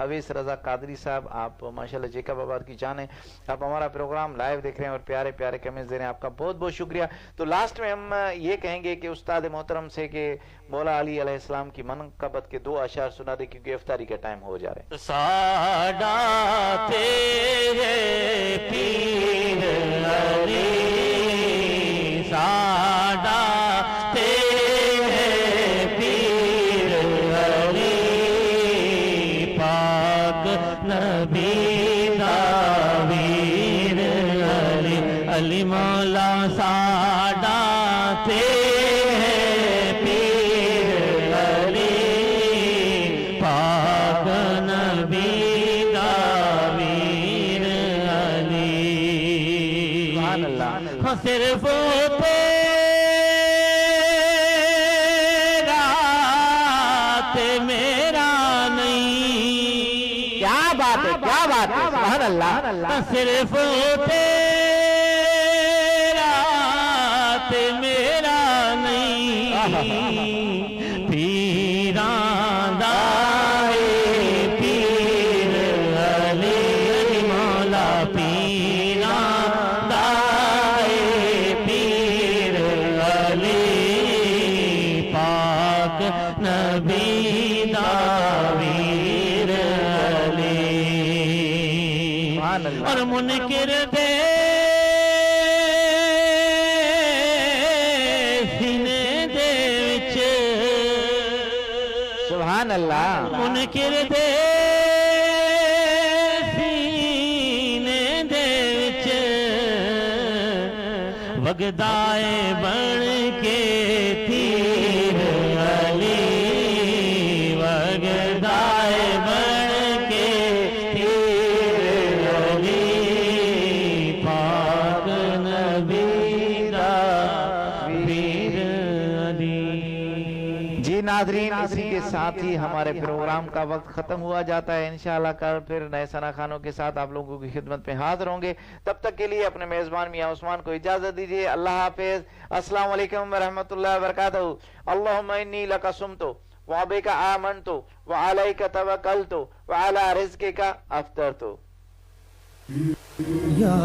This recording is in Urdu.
اویس رضا قادری صاحب، آپ ماشاءاللہ جیکب آباد کی جان ہیں، آپ ہمارا پروگرام لائیو دیکھ رہے ہیں اور پیارے پیارے کمنٹس دے رہے ہیں، آپ کا بہت بہت شکریہ۔ تو لاسٹ میں ہم یہ کہیں گے کہ استاد محترم سے کہ مولا علی علیہ السلام کی منقبت کے 2 اشعار سنا دے، کیونکہ افطاری کا ٹائم ہو جا رہا ہے۔ ساڈا تیرے پیر علی، ساڈا تیرے پیر علی، پاک نبی دا ویر علی، علی مولا ساڈا تیرے پیر علی، پاک نبی دا ویر علی۔ سبحان اللہ۔ ہاں صرف تیرا تے میرا نہیں، کیا بات ہے، کیا بات ہے، سبحان اللہ۔ ہاں صرف تیرا تے میرا نہیں، پیران دا پیر علی، مولا پیران دا پیر علی، پاک نبی دا ویر علی۔ سبحان اللہ۔ اور منکر دے سینے دے وچ، سبحان اللہ۔ منکر دے سینے دے وچ، وگدائے بن کے تیر علی، وگدائے بن کے تیر علی، پاک نبی دا ویر علی۔ جی ناظرین، اسی کے ساتھ ہی ہمارے پروگرام کا وقت ختم ہوا جاتا ہے۔ انشاءاللہ کل پھر نئے ثنا خانوں کے ساتھ آپ لوگوں کی خدمت میں حاضر ہوں گے۔ تب تک کے لیے اپنے میزبان میاں عثمان کو اجازت دیجیے۔ اللہ حافظ، السلام علیکم ورحمۃ اللہ وبرکاتہ۔ اللہم انی لک صمت وبک آمنت وعلیک توکلت وعلی رزقک افطرت۔ یا